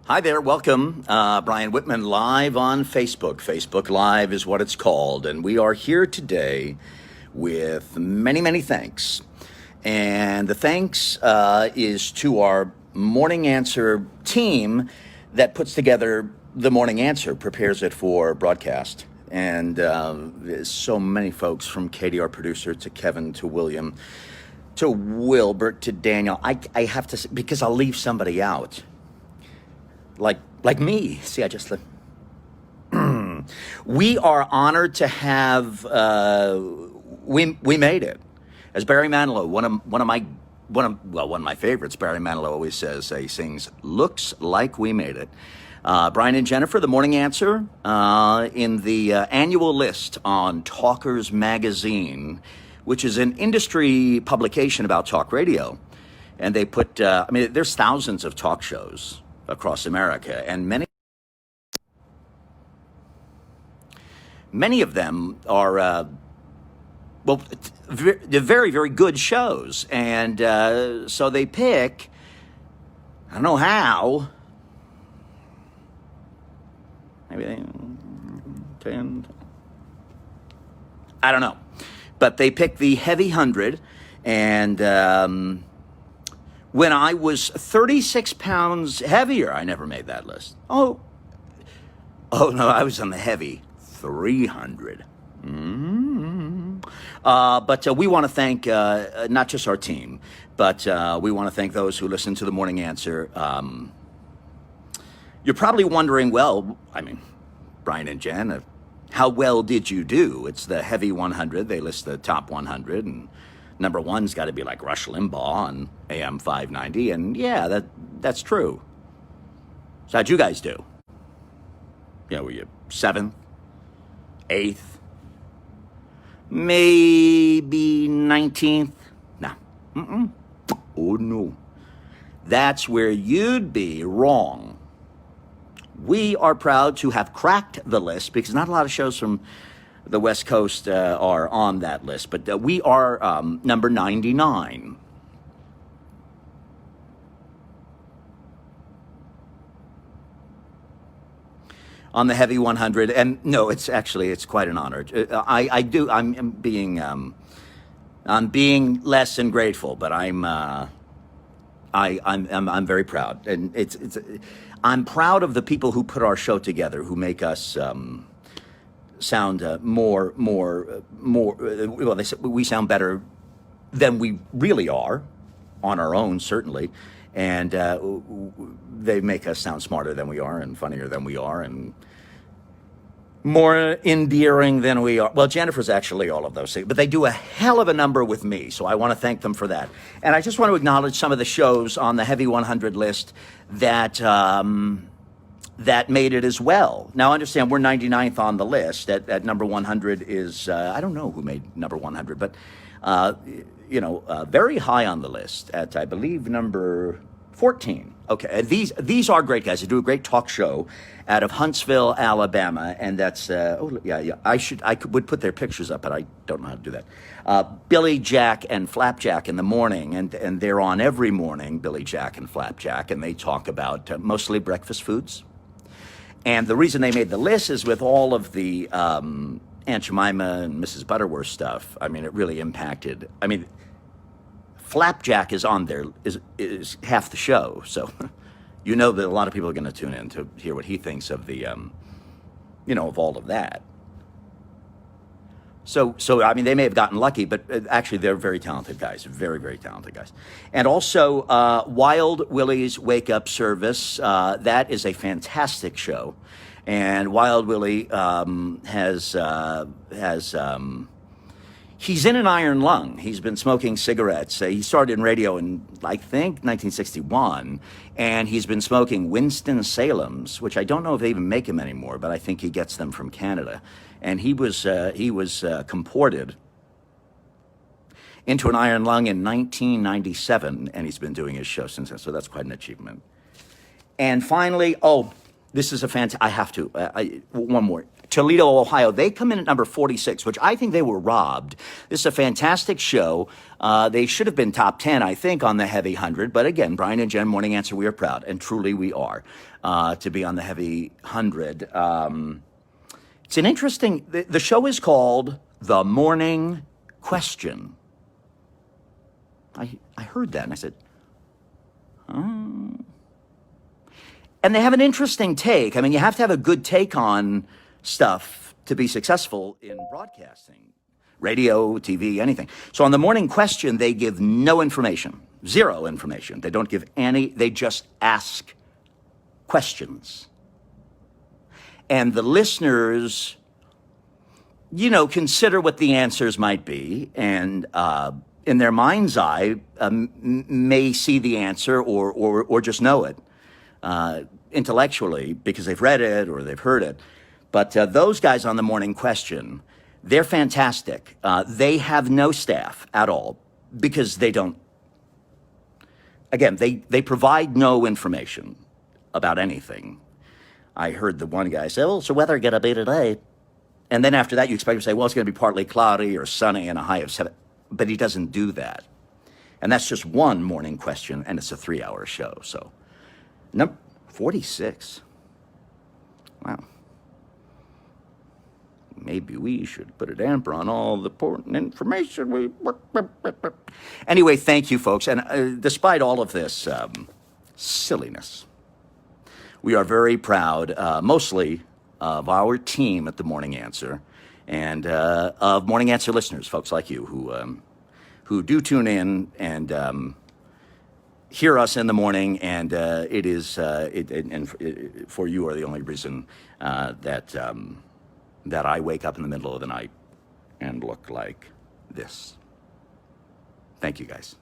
Hi there, welcome. Brian Whitman live on Facebook. Facebook Live is what it's called. And we are here today with many, many thanks. And the thanks is to our Morning Answer team that puts together the Morning Answer, prepares it for broadcast. And there's so many folks, from Katie, our producer, to Kevin, to William, to Wilbert, to Daniel. I have to, because I'll leave somebody out. Like me. See, I just we are honored to have we made it. As Barry Manilow, one of my favorites, Barry Manilow always says, he sings, "Looks like we made it." Brian and Jennifer, the Morning Answer, in the annual list on Talkers Magazine, which is an industry publication about talk radio. And they put, there's thousands of talk shows across America, and many of them are, they're very, very good shows. And so they pick, I don't know how, maybe 10, I don't know. But they picked the Heavy 100, and when I was 36 pounds heavier, I never made that list. Oh no, I was on the Heavy 300. But we want to thank not just our team, but we want to thank those who listen to the Morning Answer. You're probably wondering, Brian and Jen, how well did you do? It's the Heavy 100. They list the top 100, and number one's got to be like Rush Limbaugh on AM 590, and yeah, that's true. So how'd you guys do? Were you 7th, 8th, maybe 19th? No. Oh no. That's where you'd be wrong. We are proud to have cracked the list, because not a lot of shows from the West Coast are on that list, but we are number 99. On the Heavy 100, and no, it's quite an honor. I'm being less than grateful, but I'm very proud, and I'm proud of the people who put our show together, who make us sound more. Well, they say we sound better than we really are on our own, certainly, and they make us sound smarter than we are, and funnier than we are, and more endearing than we are. Well, Jennifer's actually all of those things, but they do a hell of a number with me, so I want to thank them for that. And I just want to acknowledge some of the shows on the Heavy 100 list that made it as well. Now, understand, we're 99th on the list. At number 100 is, I don't know who made number 100, but, very high on the list at, I believe, number 14. Okay, these are great guys. They do a great talk show out of Huntsville, Alabama, and that's, I would put their pictures up, but I don't know how to do that. Billy, Jack, and Flapjack in the morning, and they're on every morning, Billy, Jack, and Flapjack, and they talk about mostly breakfast foods. And the reason they made the list is with all of the Aunt Jemima and Mrs. Butterworth stuff. It really impacted. Flapjack is on there, is half the show. So that a lot of people are going to tune in to hear what he thinks of the, of all of that. So they may have gotten lucky, but actually they're very talented guys, very, very talented guys. And also Wild Willie's Wake Up Service, that is a fantastic show. And Wild Willie has he's in an iron lung. He's been smoking cigarettes. He started in radio in, I think, 1961, and he's been smoking Winston-Salem's, which I don't know if they even make them anymore, but I think he gets them from Canada. And he was comported into an iron lung in 1997, and he's been doing his show since then, so that's quite an achievement. And finally, this is a fantastic, I have to, one more. Toledo, Ohio. They come in at number 46, which I think they were robbed. This is a fantastic show. They should have been top 10, I think, on the Heavy 100. But again, Brian and Jen, Morning Answer, we are proud, and truly we are, to be on the Heavy 100. It's an interesting, the show is called The Morning Question. I heard that and I said, oh. And they have an interesting take. I mean, you have to have a good take on stuff to be successful in broadcasting, radio, TV, anything. So on The Morning Question, they give no information, zero information. They don't give any, they just ask questions. And the listeners, consider what the answers might be, and in their mind's eye, may see the answer or just know it intellectually because they've read it or they've heard it. But those guys on The Morning Question, they're fantastic. They have no staff at all because they don't. Again, they provide no information about anything. I heard the one guy say, well, what's the weather going to be today? And then after that, you expect him to say, well, it's going to be partly cloudy or sunny and a high of 7. But he doesn't do that. And that's just one Morning Question, and it's a 3-hour show. So, number 46. Wow. Maybe we should put a damper on all the important information. Anyway, thank you, folks. And despite all of this silliness, we are very proud, mostly of our team at the Morning Answer, and of Morning Answer listeners, folks like you who do tune in and hear us in the morning. And it is for you are the only reason that I wake up in the middle of the night and look like this. Thank you, guys.